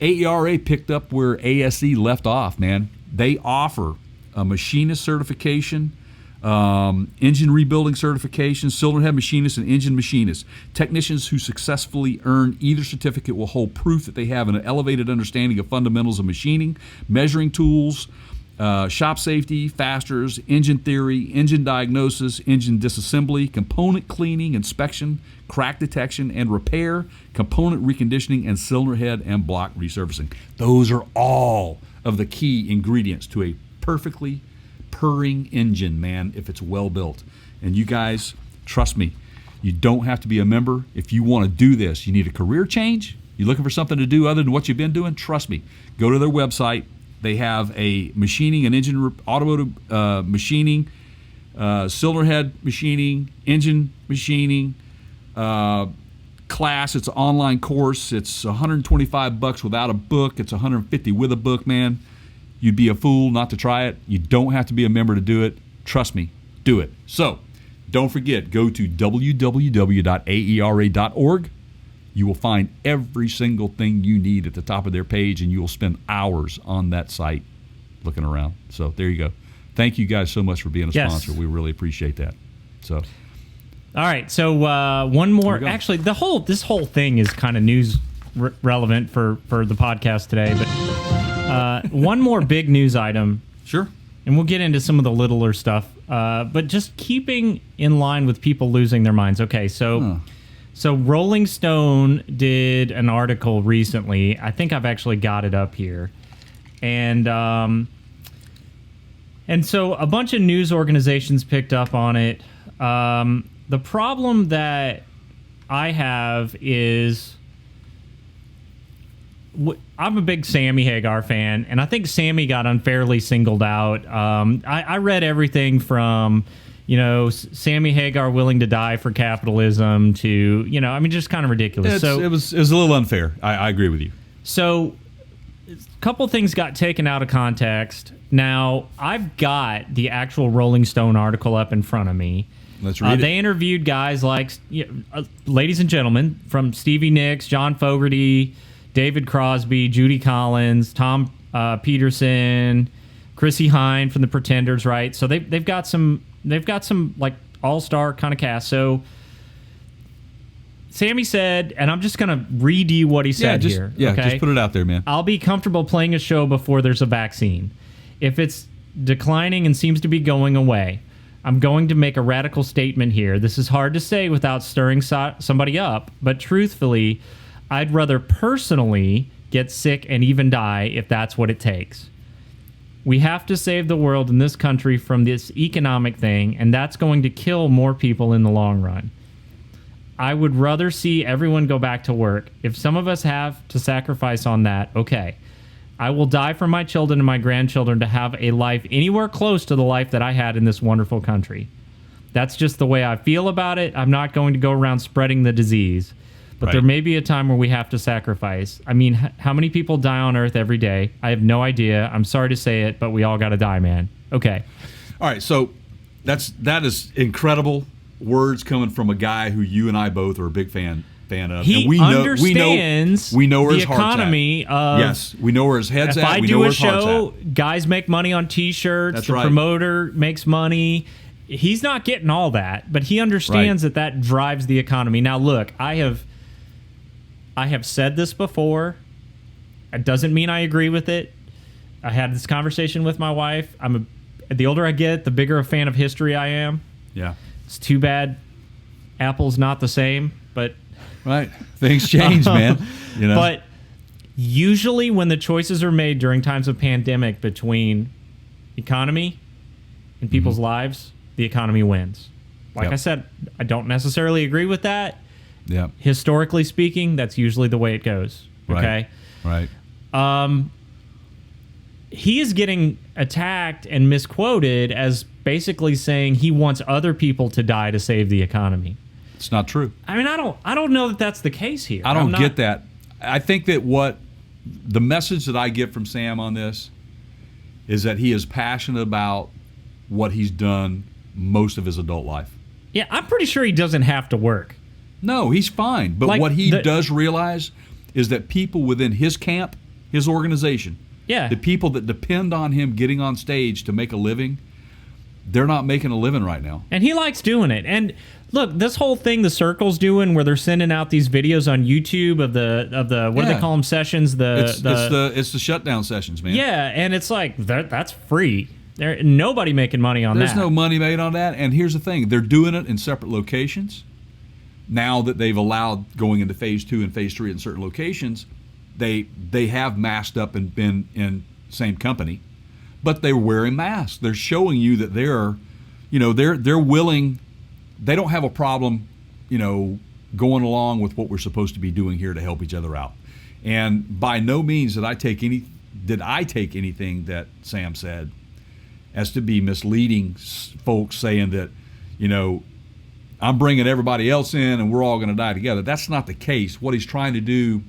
AERA picked up where ASE left off, man. They offer a machinist certification, engine rebuilding certification, cylinder head machinist, and engine machinist. Technicians who successfully earn either certificate will hold proof that they have an elevated understanding of fundamentals of machining, measuring tools, shop safety, fasteners, engine theory, engine diagnosis, engine disassembly, component cleaning, inspection, crack detection and repair, component reconditioning, and cylinder head and block resurfacing. Those are all of the key ingredients to a perfectly purring engine, man, if it's well built. And you guys, trust me, you don't have to be a member. If you want to do this, you need a career change, you're looking for something to do other than what you've been doing, trust me, go to their website. They have a machining and engine, automotive machining, cylinder head machining, engine machining class. It's an online course. It's $125 without a book. It's $150 with a book, man. You'd be a fool not to try it. You don't have to be a member to do it. Trust me, do it. So don't forget, go to www.aera.org. You will find every single thing you need at the top of their page, and you will spend hours on that site looking around. So there you go. Thank you guys so much for being a sponsor. We really appreciate that. So, all right. So one more. Actually, this whole thing is kind of news relevant for the podcast today. But one more big news item. Sure. And we'll get into some of the littler stuff. But just keeping in line with people losing their minds. Okay, so. So Rolling Stone did an article recently. I think I've actually got it up here. And so a bunch of news organizations picked up on it. The problem that I have is I'm a big Sammy Hagar fan, and I think Sammy got unfairly singled out. I read everything from... Sammy Hagar willing to die for capitalism to, just kind of ridiculous. It was a little unfair. I agree with you. So a couple things got taken out of context. Now, I've got the actual Rolling Stone article up in front of me. Let's read it. They interviewed guys like, ladies and gentlemen, from Stevie Nicks, John Fogerty, David Crosby, Judy Collins, Tom Peterson, Chrissy Hine from the Pretenders, right? So they've got some like all-star kind of cast. So Sammy said, and I'm just going to read you what he said here. Yeah, just put it out there, man. I'll be comfortable playing a show before there's a vaccine. If it's declining and seems to be going away, I'm going to make a radical statement here. This is hard to say without stirring somebody up, but truthfully, I'd rather personally get sick and even die if that's what it takes. We have to save the world in this country from this economic thing, and that's going to kill more people in the long run. I would rather see everyone go back to work. If some of us have to sacrifice on that, okay. I will die for my children and my grandchildren to have a life anywhere close to the life that I had in this wonderful country. That's just the way I feel about it. I'm not going to go around spreading the disease. But there may be a time where we have to sacrifice. I mean, how many people die on Earth every day? I have no idea. I'm sorry to say it, but we all got to die, man. Okay. All right, so that is incredible words coming from a guy who you and I both are a big fan of. He understands we know where the his heart's economy at. Yes, we know where his head's at. If I do a show, guys make money on T-shirts. That's the right. Promoter makes money. He's not getting all that, but he understands that drives the economy. Now, look, I have said this before. It doesn't mean I agree with it. I had this conversation with my wife. The older I get, the bigger a fan of history I am. Yeah. It's too bad Apple's not the same, but... Right. Things change, man. But usually when the choices are made during times of pandemic between economy and people's lives, the economy wins. Like I said, I don't necessarily agree with that. Yeah. Historically speaking, that's usually the way it goes. Okay. Right. He is getting attacked and misquoted as basically saying he wants other people to die to save the economy. It's not true. I mean, I don't know that that's the case here. I don't get that. I think that what the message that I get from Sam on this is that he is passionate about what he's done most of his adult life. Yeah, I'm pretty sure he doesn't have to work. No, he's fine. But what he does realize is that people within his camp his organization, Yeah. the people that depend on him getting on stage to make a living, they're not making a living right now. And he likes doing it. And look, this whole thing the Circle's doing, where they're sending out these videos on YouTube of the what do they call them, sessions? It's the shutdown sessions, man. Yeah, and it's like that's free. Nobody making money on that. There's no money made on that. And here's the thing: they're doing it in separate locations. Now that they've allowed going into phase 2 and phase 3 in certain locations, they have masked up and been in same company, but they're wearing masks. They're showing you that they're willing. They don't have a problem, going along with what we're supposed to be doing here to help each other out. And by no means did I take anything that Sam said as to be misleading folks, saying that, I'm bringing everybody else in and we're all going to die together. That's not the case. What he's trying to do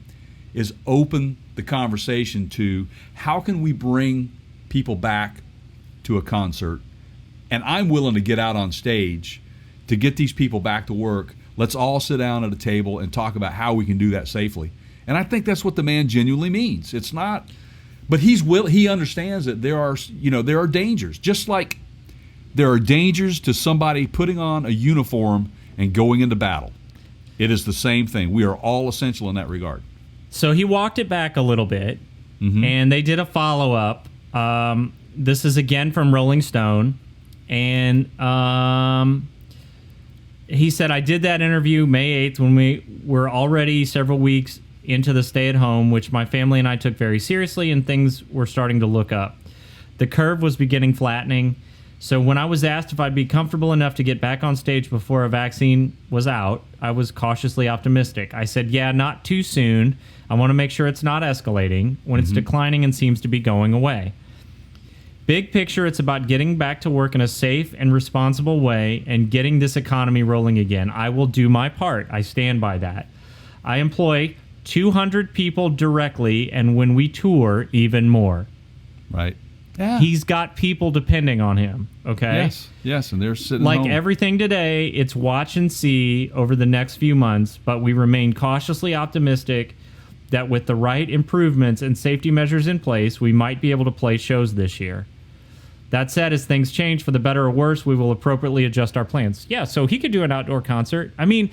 is open the conversation to how can we bring people back to a concert. And I'm willing to get out on stage to get these people back to work. Let's all sit down at a table and talk about how we can do that safely. And I think that's what the man genuinely means. It's not, but he understands that there are dangers. Just like there are dangers to somebody putting on a uniform and going into battle. It is the same thing. We are all essential in that regard. So he walked it back a little bit, and they did a follow-up. This is again from Rolling Stone, and he said, I did that interview May 8th when we were already several weeks into the stay-at-home, which my family and I took very seriously, and things were starting to look up. The curve was beginning flattening. So when I was asked if I'd be comfortable enough to get back on stage before a vaccine was out, I was cautiously optimistic. I said, yeah, not too soon. I want to make sure it's not escalating when it's declining and seems to be going away. Big picture, it's about getting back to work in a safe and responsible way and getting this economy rolling again. I will do my part. I stand by that. I employ 200 people directly, and when we tour, even more. Right. Yeah. He's got people depending on him, okay? Yes, and they're sitting like home. Everything today, it's watch and see over the next few months, but we remain cautiously optimistic that with the right improvements and safety measures in place, we might be able to play shows this year. That said, as things change for the better or worse, we will appropriately adjust our plans. Yeah, so he could do an outdoor concert. I mean,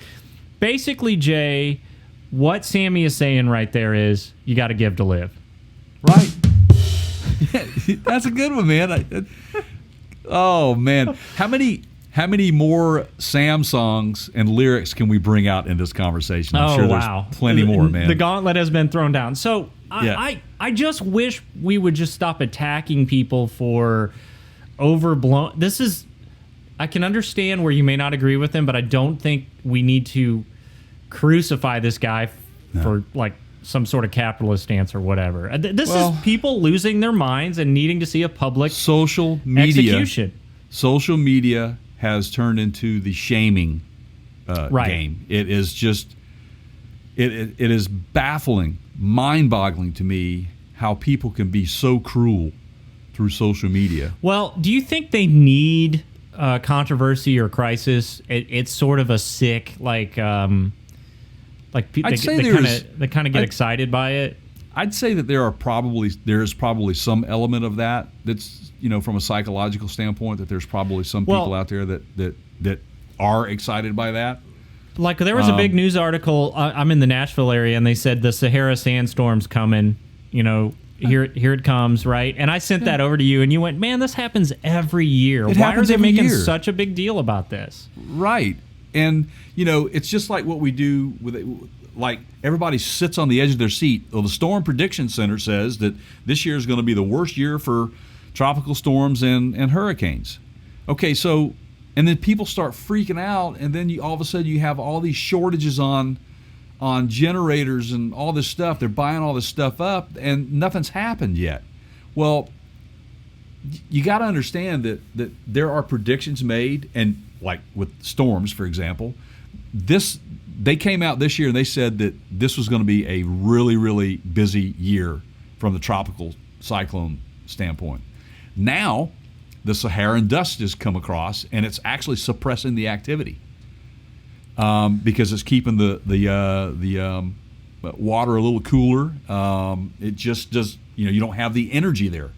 basically, Jay, what Sammy is saying right there is you got to give to live. Right. That's a good one, man. Oh man, how many more Sam songs and lyrics can we bring out in this conversation? I'm sure wow, there's plenty more, man. The gauntlet has been thrown down. So I just wish we would just stop attacking people for overblown. I can understand where you may not agree with him, but I don't think we need to crucify this guy for like some sort of capitalist stance or whatever. This is people losing their minds and needing to see a public social media execution. Social media has turned into the shaming game. It is just it is baffling, mind-boggling to me how people can be so cruel through social media. Well, do you think they need controversy or crisis? It's sort of a sick they kind of get excited by it. I'd say that there is probably some element of that. That's from a psychological standpoint, that there's probably some people out there that are excited by that. Like there was a big news article. I'm in the Nashville area, and they said the Sahara sandstorm's coming. Here it comes, right? And I sent that over to you, and you went, "Man, this happens every year. Why are they making such a big deal about this?" Right. And, it's just like what we do like everybody sits on the edge of their seat. Well, the Storm Prediction Center says that this year is going to be the worst year for tropical storms and hurricanes. Okay, so, and then people start freaking out, and then all of a sudden you have all these shortages on generators and all this stuff. They're buying all this stuff up, and nothing's happened yet. Well, you got to understand that there are predictions made, and like with storms, for example, they came out this year and they said that this was going to be a really, really busy year from the tropical cyclone standpoint. Now, the Saharan dust has come across, and it's actually suppressing the activity because it's keeping the water a little cooler. It just does, you don't have the energy there.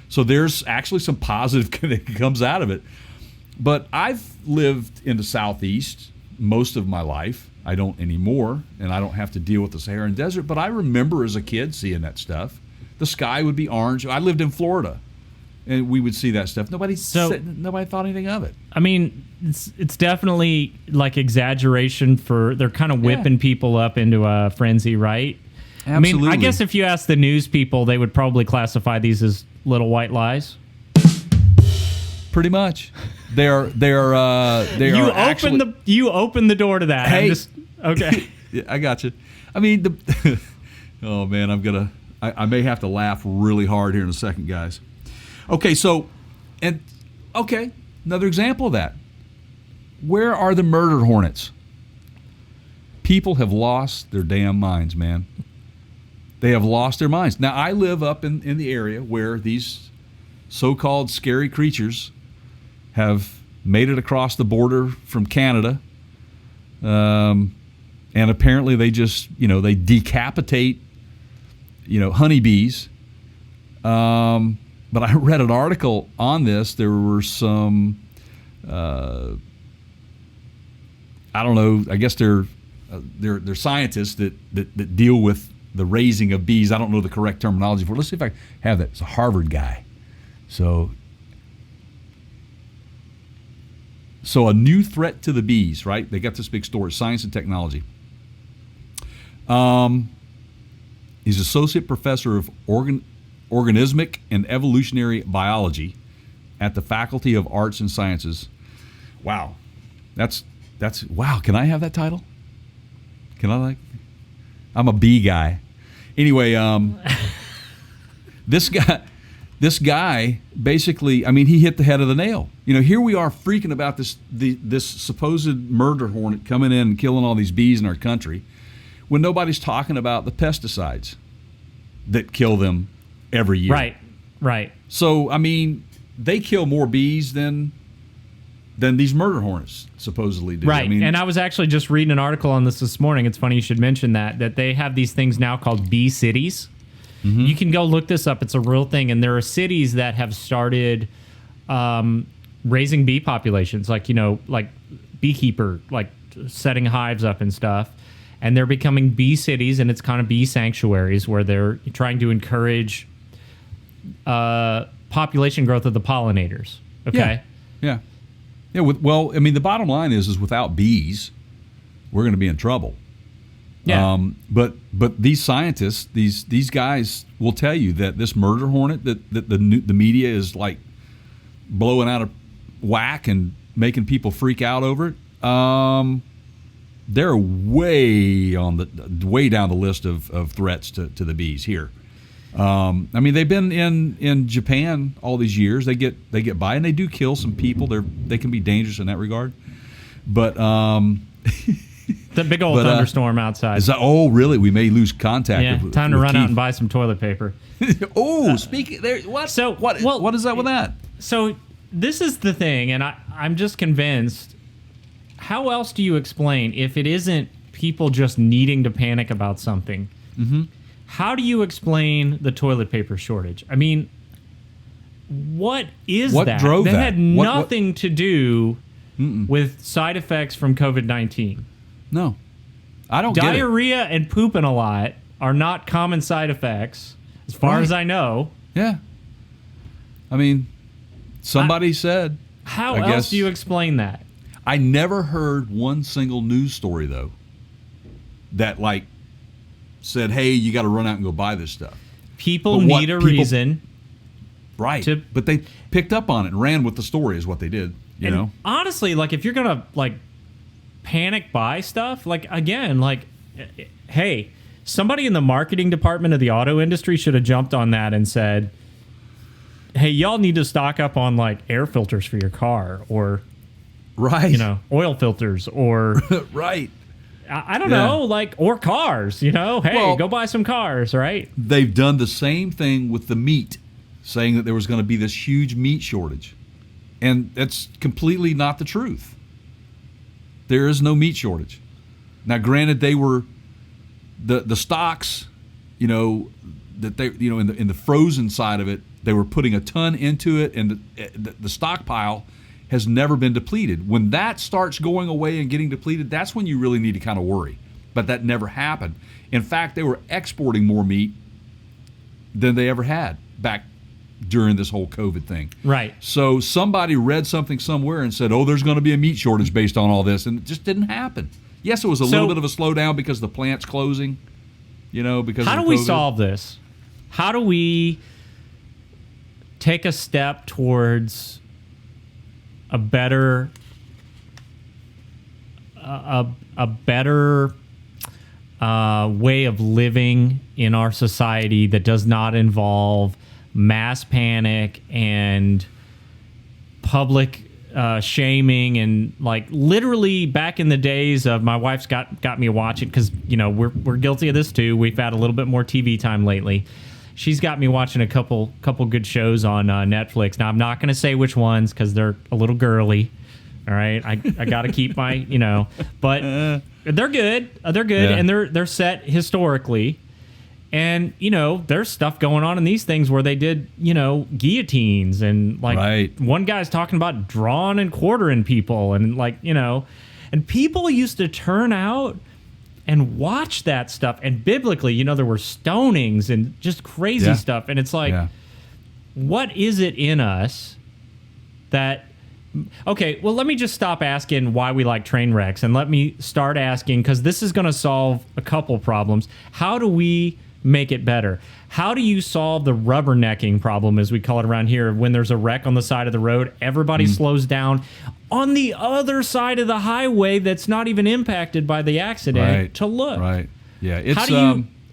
So there's actually some positive that comes out of it. But I've lived in the Southeast most of my life. I don't anymore, and I don't have to deal with the Saharan Desert. But I remember as a kid seeing that stuff. The sky would be orange. I lived in Florida, and we would see that stuff. Nobody thought anything of it. I mean, it's definitely like exaggeration they're kind of whipping people up into a frenzy, right? Absolutely. I mean, I guess if you ask the news people, they would probably classify these as little white lies. Pretty much. They are actually. You open the door to that. Hey. Okay. Yeah, I got you. I mean, oh man, I may have to laugh really hard here in a second, guys. Okay, another example of that. Where are the murder hornets? People have lost their damn minds, man. They have lost their minds. Now, I live up in the area where these so-called scary creatures have made it across the border from Canada. And apparently they just, they decapitate, honeybees. But I read an article on this. There were some, I don't know, I guess they're scientists that deal with the raising of bees. I don't know the correct terminology for it. Let's see if I have that. It's a Harvard guy. So a new threat to the bees, right? They got this big story, science and technology. He's associate professor of organismic and evolutionary biology at the Faculty of Arts and Sciences. Wow. That's wow. Can I have that title? Can I I'm a bee guy. Anyway, this guy basically, he hit the head of the nail. Here we are freaking about this supposed murder hornet coming in and killing all these bees in our country when nobody's talking about the pesticides that kill them every year. Right. So, they kill more bees than these murder hornets supposedly do. Right. And I was actually just reading an article on this morning. It's funny you should mention that they have these things now called bee cities. Mm-hmm. You can go look this up. It's a real thing. And there are cities that have started raising bee populations, like beekeeper, like setting hives up and stuff. And they're becoming bee cities, and it's kind of bee sanctuaries where they're trying to encourage population growth of the pollinators. Okay? Yeah. The bottom line is without bees, we're going to be in trouble. Yeah. But these scientists, these guys will tell you that this murder hornet that the media is like blowing out of whack and making people freak out over it. They're way down the list of threats to the bees here. They've been in Japan all these years. They get by, and they do kill some people. They can be dangerous in that regard. But the big old thunderstorm outside. Oh, really? We may lose contact. Yeah, time to run out and buy some toilet paper. Speaking there, what? So what is that with that? So this is the thing, and I'm just convinced. How else do you explain if it isn't people just needing to panic about something? Mm-hmm. How do you explain the toilet paper shortage? What is that? What drove that? That had nothing to do with side effects from COVID-19. No. I don't get it. Diarrhea and pooping a lot are not common side effects, as far as I know. Yeah. Somebody said. How else do you explain that? I never heard one single news story, though, that said, hey, you got to run out and go buy this stuff. People need a reason. Right. But they picked up on it and ran with the story is what they did, you know? Honestly, if you're going to, panic buy stuff, hey, somebody in the marketing department of the auto industry should have jumped on that and said, hey, y'all need to stock up on, air filters for your car or... Right. Oil filters or... Right. I don't know, or cars, hey, go buy some cars, right? They've done the same thing with the meat, saying that there was going to be this huge meat shortage. And that's completely not the truth. There is no meat shortage. Now, granted, they were the stocks, that they, in the frozen side of it, they were putting a ton into it, and the stockpile has never been depleted. When that starts going away and getting depleted, that's when you really need to kind of worry. But that never happened. In fact, they were exporting more meat than they ever had back during this whole COVID thing. Right. So somebody read something somewhere and said, there's going to be a meat shortage based on all this, and it just didn't happen. Yes, it was a little bit of a slowdown because the plant's closing, because how of do we COVID. solve this? How do we take a step towards a better way of living in our society that does not involve mass panic and public shaming, and like literally back in the days of my wife's got me watching, because we're guilty of this too. We've had a little bit more TV time lately. She's got me watching a couple good shows on Netflix. Now I'm not going to say which ones because they're a little girly. All right, I got to keep my but they're good. They're good, Yeah. and they're set historically. And, there's stuff going on in these things where they did, guillotines, and Right. one guy's talking about drawing and quartering people, and and people used to turn out and watch that stuff. And biblically, there were stonings and just crazy Yeah. stuff. And it's like, Yeah. what is it in us that... Okay, well, let me just stop asking why we like train wrecks, and let me start asking, because this is going to solve a couple problems. How do we make it better? How do you solve the rubbernecking problem, as we call it around here? When there's a wreck on the side of the road, everybody slows down on the other side of the highway that's not even impacted by the accident Right. to look. Right. Yeah. It's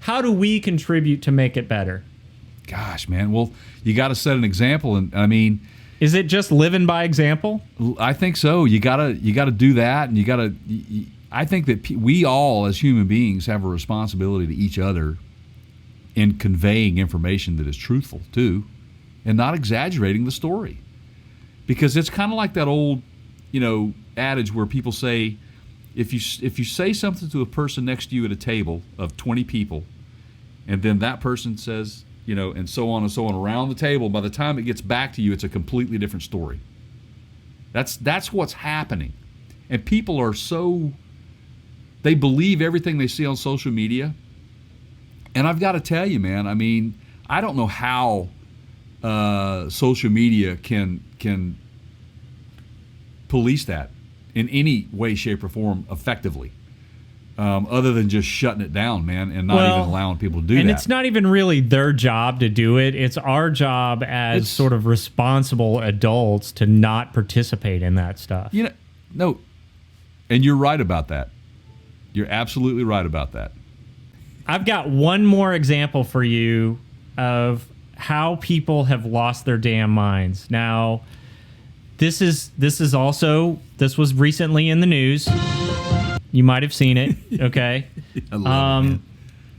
How do we contribute to make it better? gosh, man. Well, you got to set an example, and I mean, Is it just living by example? I think so. You gotta do that, and you gotta. I think that we all, as human beings, have a responsibility to each other in conveying information that is truthful too, and not exaggerating the story, because it's kind of like that old, adage where people say, if you say something to a person next to you at a table of 20 people, and then that person says, and so on and so on around the table, by the time it gets back to you, it's a completely different story. That's what's happening. And people are they believe everything they see on social media. And I've got to tell you, man, I mean, I don't know how social media can police that in any way, shape, or form effectively. Other than just shutting it down, man, and not even allowing people to do that. And it's not even really their job to do it. It's our job as sort of responsible adults to not participate in that stuff. No, and you're right about that. You're absolutely right about that. I've got one more example for you of how people have lost their damn minds. Now, this was recently in the news. You might have seen it, okay? I love it, man.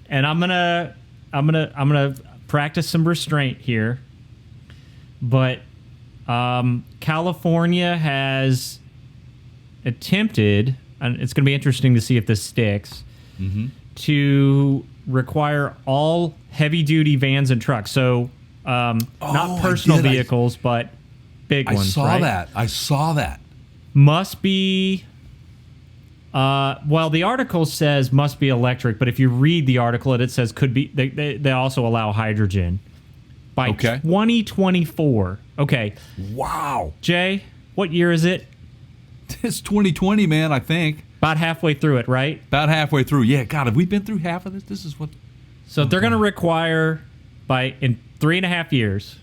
And I'm gonna practice some restraint here. But California has attempted, and it's going to be interesting to see if this sticks, to require all heavy-duty vans and trucks. So not personal vehicles, but big ones. I saw that. Must be... well, the article says must be electric, but if you read the article, it says could be. They also allow hydrogen by 2024. Okay. Wow. Jay, what year is it? It's 2020, man, I think. About halfway through it, right? About halfway through. Yeah, God, have we been through half of this? This is what... So they're going to require, in 3.5 years,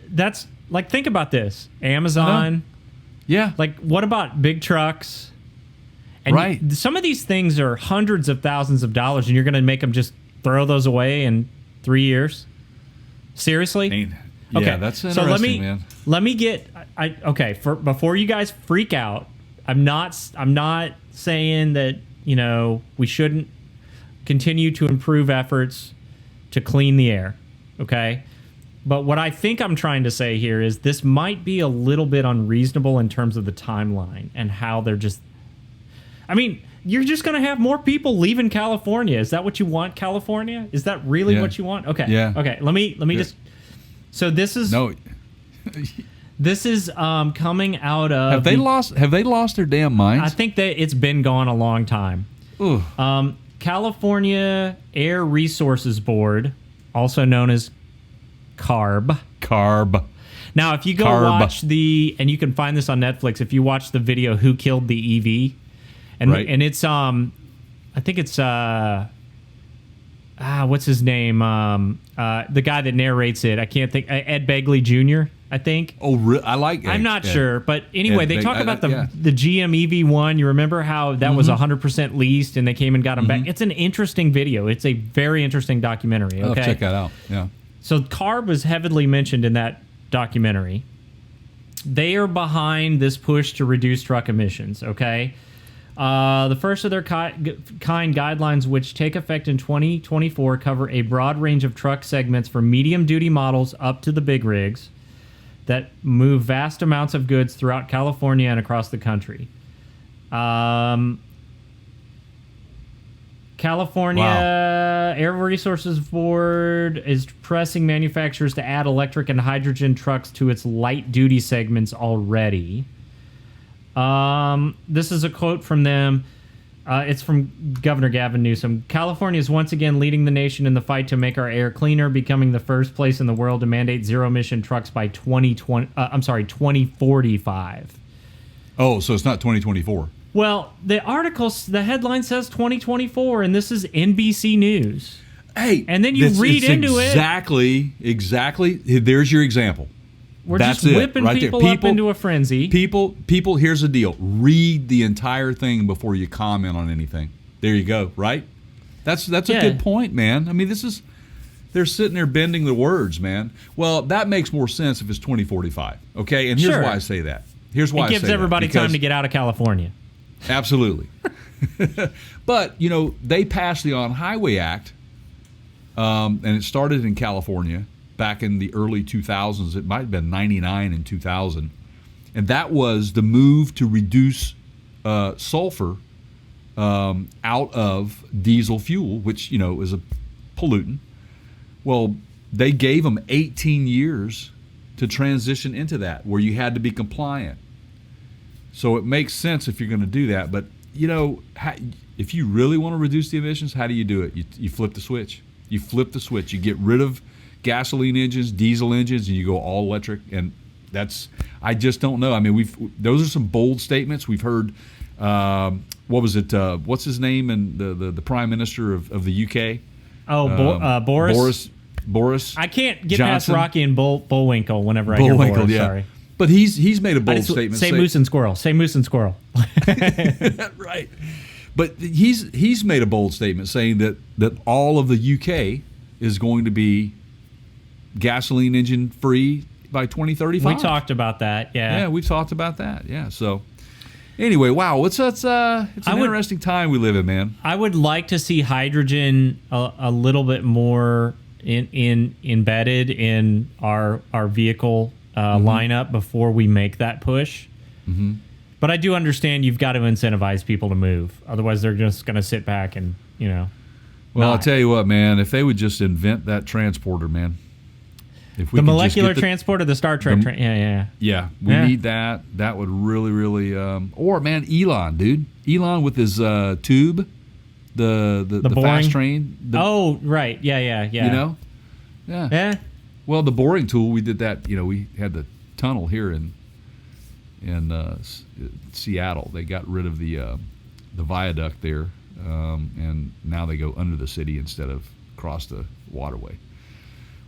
that's, like, think about this. Amazon... Yeah. Like, what about big trucks? And right. Some of these things are hundreds of thousands of dollars, and you're going to make them just throw those away in 3 years? Seriously? Yeah, okay. that's interesting, man. Let me get... before you guys freak out, I'm not saying that, we shouldn't continue to improve efforts to clean the air, okay? But what I think I'm trying to say here is this might be a little bit unreasonable in terms of the timeline and how they're just... I mean, You're just going to have more people leaving California. Is that what you want, California? Is that really what you want? Okay. Yeah. Okay. Let me just. So this is No. this is coming out of. Have they lost their damn minds? I think that it's been gone a long time. Ooh. California Air Resources Board, also known as CARB. Now, if you go watch and you can find this on Netflix, if you watch the video "Who Killed the EV," and it's I think it's what's his name? The guy that narrates it. I can't think. Ed Begley Jr. I think. Oh, I like it. I'm not sure, but anyway, they talk about the GM EV1. You remember how that was 100% leased, and they came and got them back. It's an interesting video. It's a very interesting documentary. Okay, I'll check that out. Yeah. So CARB was heavily mentioned in that documentary. They are behind this push to reduce truck emissions. Okay. The first of their kind guidelines, which take effect in 2024, cover a broad range of truck segments from medium-duty models up to the big rigs that move vast amounts of goods throughout California and across the country. California Air Resources Board is pressing manufacturers to add electric and hydrogen trucks to its light-duty segments already. This is a quote from them. It's from Governor Gavin Newsom. California is once again leading the nation in the fight to make our air cleaner, becoming the first place in the world to mandate zero-emission trucks by 2045. Oh, so it's not 2024. Well, the headline says 2024, and this is NBC News. Hey, and then you read into exactly. There's your example. We're just whipping people up into a frenzy. People. Here's the deal: read the entire thing before you comment on anything. There you go. Right? That's a good point, man. I mean, they're sitting there bending the words, man. Well, that makes more sense if it's 2045. Okay, and here's why I say that. Here's why it gives everybody time to get out of California. Absolutely. But, they passed the On-Highway Act, and it started in California back in the early 2000s. It might have been 99 and 2000. And that was the move to reduce sulfur out of diesel fuel, which, is a pollutant. Well, they gave them 18 years to transition into that, where you had to be compliant. So it makes sense if you're going to do that. But, if you really want to reduce the emissions, how do you do it? You flip the switch. You flip the switch. You get rid of gasoline engines, diesel engines, and you go all electric. And I just don't know. I mean, those are some bold statements. We've heard, what's his name, and the Prime Minister of the UK? Oh, Boris. Boris. I can't get Johnson. past Rocky and Bullwinkle whenever I hear Boris. Yeah. Sorry. But he's made a bold statement. Say moose and squirrel. Say moose and squirrel. Right. But he's made a bold statement saying that all of the UK is going to be gasoline engine free by 2035. We talked about that. Yeah. Yeah, we've talked about that. Yeah. So anyway, wow, it's an interesting time we live in, man. I would like to see hydrogen a little bit more embedded in our vehicle lineup before we make that push. Mm-hmm. But I do understand you've got to incentivize people to move. Otherwise, they're just going to sit back and, Well, I'll tell you what, man. If they would just invent that transporter, man. If we the molecular transporter, the Star Trek. Yeah, we need that. That would really, really. Or man, Elon, dude. Elon with his tube, the fast train. Right. Yeah. Yeah. Yeah. Well, the boring tool, we did that. We had the tunnel here in Seattle. They got rid of the viaduct there, and now they go under the city instead of across the waterway.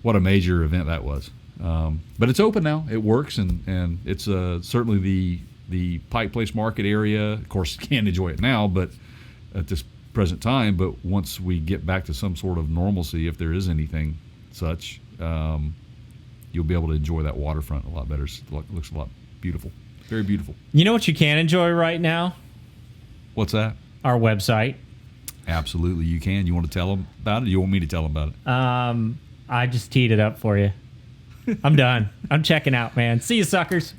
What a major event that was. But it's open now. It works, and it's certainly the Pike Place Market area. Of course, you can't enjoy it now, but at this present time. But once we get back to some sort of normalcy, if there is anything such, you'll be able to enjoy that waterfront a lot better. It looks a lot beautiful. Very beautiful. You know what you can enjoy right now? What's that? Our website. Absolutely, you can. You want to tell them about it? Or you want me to tell them about it? I just teed it up for you. I'm done. I'm checking out, man. See you, suckers.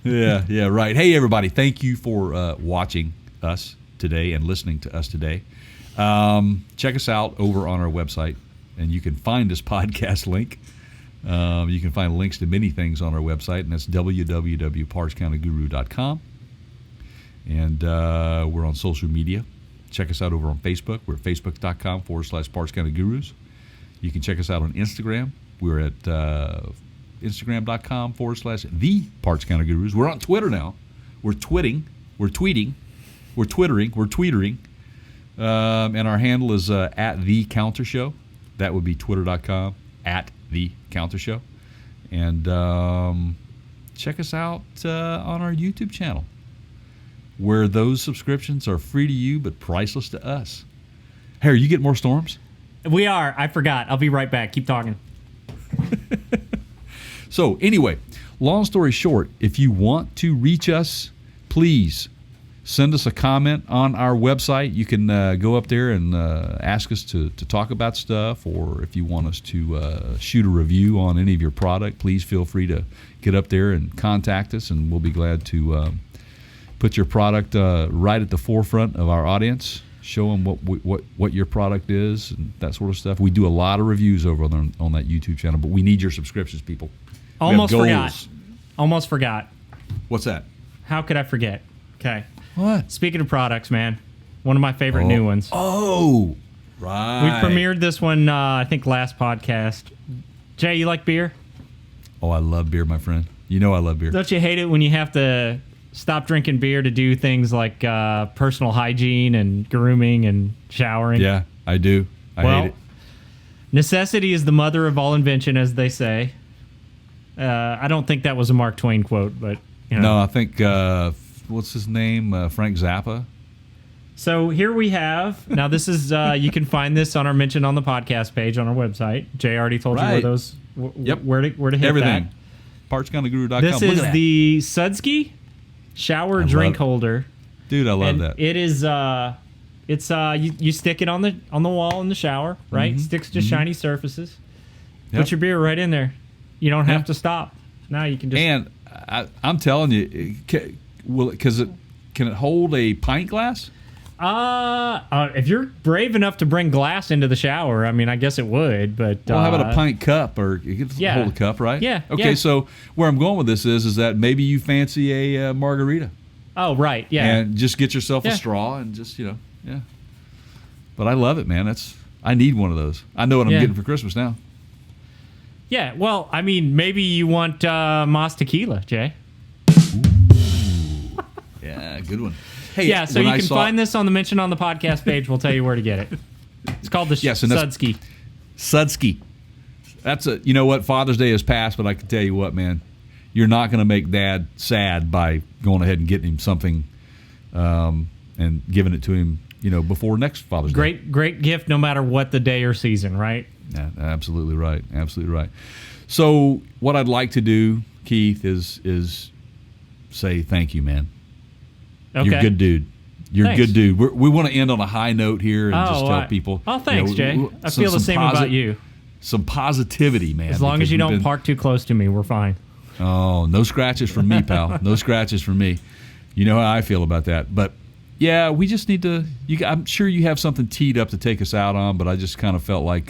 Yeah, right. Hey, everybody. Thank you for watching us today and listening to us today. Check us out over on our website, and you can find this podcast link. You can find links to many things on our website, and that's www.partscounterguru.com. And we're on social media. Check us out over on Facebook. We're at facebook.com/partscountergurus. You can check us out on Instagram. We're at instagram.com/the-partscountergurus. We're on Twitter now. We're tweeting. And our handle is at The Counter Show. That would be twitter.com at The Counter Show. And check us out on our YouTube channel, where those subscriptions are free to you but priceless to us. Harry, you get more storms? We are. I forgot. I'll be right back. Keep talking. So anyway, long story short, if you want to reach us, please send us a comment on our website. You can go up there and ask us to talk about stuff, or if you want us to shoot a review on any of your product, please feel free to get up there and contact us, and we'll be glad to put your product right at the forefront of our audience. Show them what your product is and that sort of stuff. We do a lot of reviews over on that YouTube channel, but we need your subscriptions, people. Almost forgot. What's that? How could I forget? Okay. What? Speaking of products, man, one of my favorite new ones. Oh, right. We premiered this one, I think, last podcast. Jay, you like beer? Oh, I love beer, my friend. You know I love beer. Don't you hate it when you have to stop drinking beer to do things like personal hygiene and grooming and showering? Yeah, I do. I hate it. Necessity is the mother of all invention, as they say. I don't think that was a Mark Twain quote, but you know. No, I think what's his name? Frank Zappa. So here we have. Now this is you can find this on our mention on the podcast page on our website. Jay already told you where those. Yep. Where to hit everything. that. Partscounterguru.com. This is the Sudsky shower drink holder. Dude, I love that. It is you stick it on the wall in the shower, right? Mm-hmm. Sticks to shiny surfaces. Yep. Put your beer right in there. You don't have to stop. Now you can just. And I'm telling you, can it hold a pint glass? If you're brave enough to bring glass into the shower, I mean, I guess it would. But well, how about a pint cup, or you can hold a cup, right? Yeah. Okay, yeah. so where I'm going with this is that maybe you fancy a margarita. Oh, right. Yeah. And just get yourself a straw and just yeah. But I love it, man. I need one of those. I know what I'm getting for Christmas now. Yeah. Well, I mean, maybe you want Mas Tequila, Jay. Yeah, good one. Hey, yeah, so you can find this on the mention on the podcast page. We'll tell you where to get it. It's called the Sudsky. Sudsky. That's you know what? Father's Day has passed, but I can tell you what, man. You're not going to make Dad sad by going ahead and getting him something and giving it to him, before next Father's Day. Great gift no matter what the day or season, right? Yeah, absolutely right. Absolutely right. So what I'd like to do, Keith, is say thank you, man. Okay. You're a good dude. You're a good dude. We want to end on a high note here and just tell people. Oh, thanks, Jay. I feel the same about you. Some positivity, man. As long as you don't park too close to me, we're fine. Oh, no scratches from me, pal. No scratches from me. You know how I feel about that. But, yeah, we just need to I'm sure you have something teed up to take us out on, but I just kind of felt like,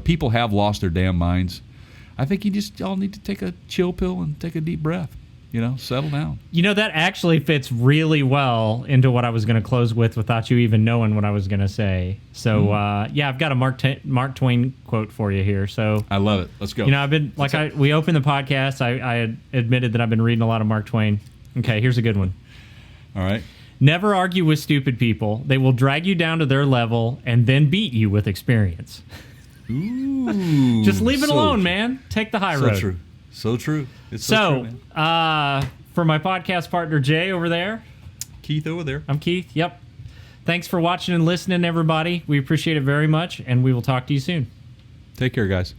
people have lost their damn minds. I think you just all need to take a chill pill and take a deep breath. Settle down. That actually fits really well into what I was going to close with without you even knowing what I was going to say. So, I've got a Mark Twain quote for you here. So I love it. Let's go. I've been, we opened the podcast. I had admitted that I've been reading a lot of Mark Twain. Okay, here's a good one. All right. Never argue with stupid people. They will drag you down to their level and then beat you with experience. Ooh. Just leave it alone, man. Take the high road. So true. So true. It's so true, man. For my podcast partner, Jay, over there. Keith over there. I'm Keith. Yep. Thanks for watching and listening, everybody. We appreciate it very much, and we will talk to you soon. Take care, guys.